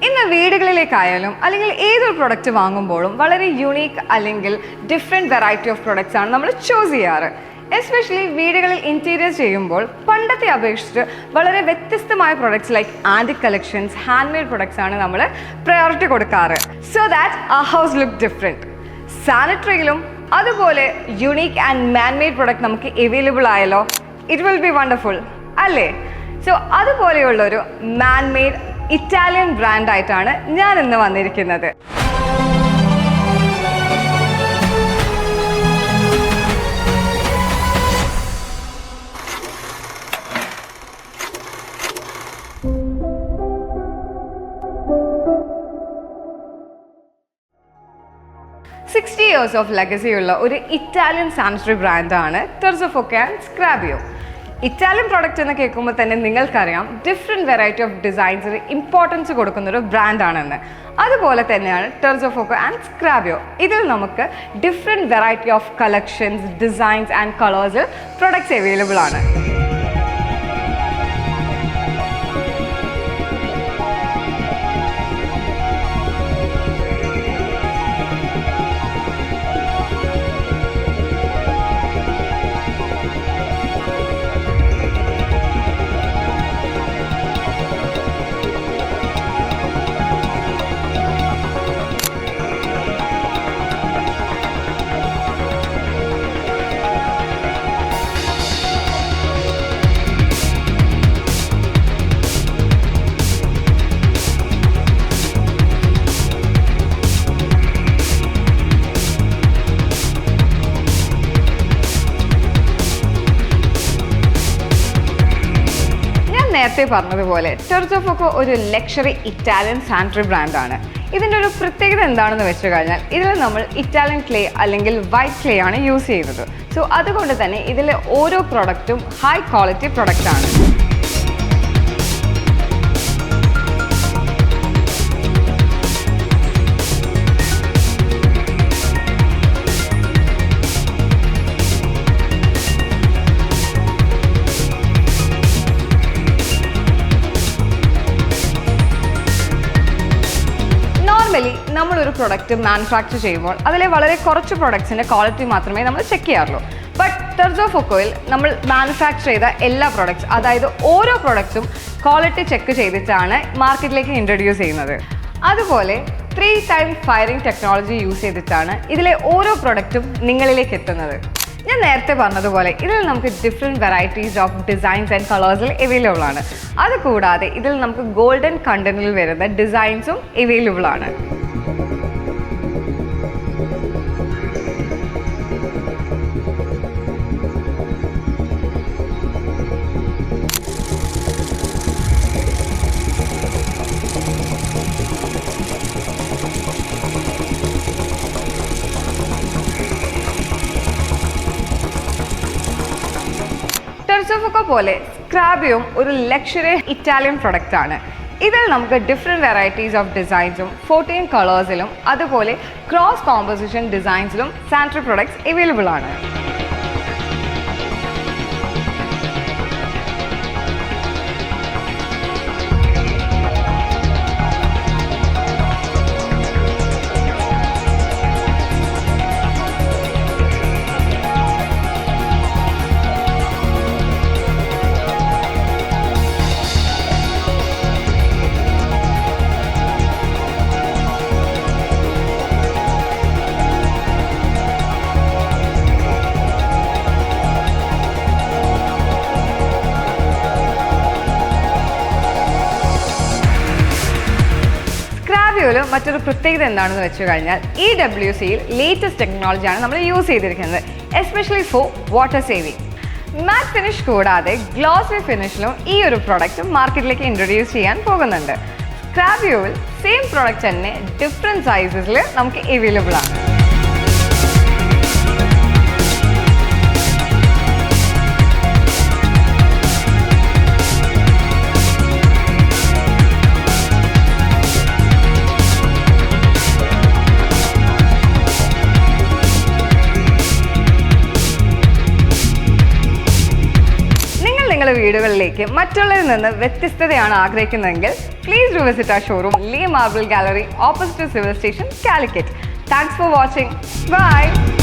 ഇന്ന് വീടുകളിലേക്കായാലും അല്ലെങ്കിൽ ഏതൊരു പ്രൊഡക്റ്റ് വാങ്ങുമ്പോഴും വളരെ യുണീക്ക് അല്ലെങ്കിൽ ഡിഫറെൻറ്റ് വെറൈറ്റി ഓഫ് പ്രൊഡക്ട്സ് ആണ് നമ്മൾ ചൂസ് ചെയ്യാറ്. എസ്പെഷ്യലി വീടുകളിൽ ഇൻറ്റീരിയർ ചെയ്യുമ്പോൾ പണ്ടത്തെ അപേക്ഷിച്ച് വളരെ വ്യത്യസ്തമായ products like antique collections, hand made products ആണ് നമ്മൾ പ്രയോറിറ്റി കൊടുക്കാറ്. സോ ദാറ്റ് ആ ഹൗസ് ലുക്ക് ഡിഫറെൻറ്റ്. സാനിറ്ററിയിലും അതുപോലെ unique and man made product നമുക്ക് അവൈലബിൾ ആയല്ലോ. ഇറ്റ് വിൽ ബി വണ്ടർഫുൾ അല്ലേ? സോ അതുപോലെയുള്ളൊരു മാൻ മെയ്ഡ് ഇറ്റാലിയൻ ബ്രാൻഡായിട്ടാണ് ഞാൻ ഇന്ന് വന്നിരിക്കുന്നത്. സിക്സ്റ്റി ഇയേഴ്സ് ഓഫ് ലെഗസി ഉള്ള ഒരു ഇറ്റാലിയൻ സാനിറ്ററി ബ്രാൻഡാണ് ടെർസോഫോക്കോ ആൻഡ് സ്ക്രാബിയോ. ഇറ്റാലിയൻ പ്രോഡക്റ്റ് എന്ന് കേൾക്കുമ്പോൾ തന്നെ നിങ്ങൾക്കറിയാം ഡിഫറെൻറ്റ് വെറൈറ്റി ഓഫ് ഡിസൈൻസിന് ഇമ്പോർട്ടൻസ് കൊടുക്കുന്നൊരു ബ്രാൻഡാണെന്ന്. അതുപോലെ തന്നെയാണ് ടെർസോഫോക്കോ ആൻഡ് സ്ക്രാബിയോ. ഇതിൽ നമുക്ക് different variety of collections, designs and കളേഴ്സിൽ പ്രൊഡക്ട്സ് അവൈലബിൾ ആണ്. നേരത്തെ പറഞ്ഞതുപോലെ ടെർസോഫോക്കോ ഒരു ലക്ഷറി ഇറ്റാലിയൻ സാനിറ്ററി ബ്രാൻഡാണ്. ഇതിൻ്റെ ഒരു പ്രത്യേകത എന്താണെന്ന് വെച്ച് കഴിഞ്ഞാൽ ഇതിൽ നമ്മൾ ഇറ്റാലിയൻ ക്ലേ അല്ലെങ്കിൽ വൈറ്റ് ക്ലേ ആണ് യൂസ് ചെയ്യുന്നത്. സോ അതുകൊണ്ട് തന്നെ ഇതിലെ ഓരോ പ്രൊഡക്റ്റും ഹൈ ക്വാളിറ്റി പ്രൊഡക്റ്റാണ്. നമ്മളൊരു പ്രൊഡക്റ്റ് മാനുഫാക്ചർ ചെയ്യുമ്പോൾ അതിലെ വളരെ കുറച്ച് പ്രൊഡക്ട്സിൻ്റെ ക്വാളിറ്റി മാത്രമേ നമ്മൾ ചെക്ക് ചെയ്യാറുള്ളൂ. ബട്ട് ടെർസോഫോക്കോയിൽ നമ്മൾ മാനുഫാക്ചർ ചെയ്ത എല്ലാ പ്രൊഡക്ട്സ്, അതായത് ഓരോ പ്രൊഡക്ട്സും ക്വാളിറ്റി ചെക്ക് ചെയ്തിട്ടാണ് മാർക്കറ്റിലേക്ക് ഇൻട്രൊഡ്യൂസ് ചെയ്യുന്നത്. അതുപോലെ 3 ടൈം ഫയറിംഗ് ടെക്നോളജി യൂസ് ചെയ്തിട്ടാണ് ഇതിലെ ഓരോ പ്രൊഡക്റ്റും നിങ്ങളിലേക്ക് എത്തുന്നത്. ഞാൻ നേരത്തെ പറഞ്ഞതുപോലെ ഇതിൽ നമുക്ക് different varieties of designs and കളേഴ്സിൽ അവൈലബിൾ ആണ്. അതുകൂടാതെ ഇതിൽ നമുക്ക് ഗോൾഡൻ കണ്ടന്റിൽ വരുന്ന ഡിസൈൻസും അവൈലബിൾ ആണ്. ടെർസോഫോക്കോ പോലെ സ്ക്രാബിയോയും ഒരു ലക്ഷറി ഇറ്റാലിയൻ പ്രൊഡക്റ്റ് ആണ്. ഇതിൽ നമുക്ക് ഡിഫറെൻറ്റ് വെറൈറ്റീസ് ഓഫ് ഡിസൈൻസും 14 കളേഴ്സിലും അതുപോലെ ക്രോസ് കോമ്പോസിഷൻ ഡിസൈൻസിലും സാനിറ്ററി പ്രൊഡക്ട്സ് അവൈലബിൾ ആണ്. മറ്റൊരു പ്രത്യേകത എന്താണെന്ന് വെച്ച് കഴിഞ്ഞാൽ EWCയിൽ ലേറ്റസ്റ്റ് ടെക്നോളജിയാണ് നമ്മൾ യൂസ് ചെയ്തിരിക്കുന്നത്, especially for water saving. Matte finish കൂടാതെ ഗ്ലോസി ഫിനിഷിലും ഈ ഒരു പ്രൊഡക്റ്റ് മാർക്കറ്റിലേക്ക് ഇൻട്രൊഡ്യൂസ് ചെയ്യാൻ പോകുന്നുണ്ട്. സ്ക്രാബിയോയിൽ സെയിം പ്രൊഡക്റ്റ് തന്നെ ഡിഫറെൻറ്റ് സൈസസിൽ നമുക്ക് അവൈലബിൾ ആണ്. വീടുകളിലേക്ക് മറ്റുള്ളവരിൽ നിന്ന് വ്യത്യസ്തതയാണ് ആഗ്രഹിക്കുന്നതെങ്കിൽ please do visit our showroom, Lee Marble Gallery, opposite to Civil Station, Calicut. Thanks for watching. Bye.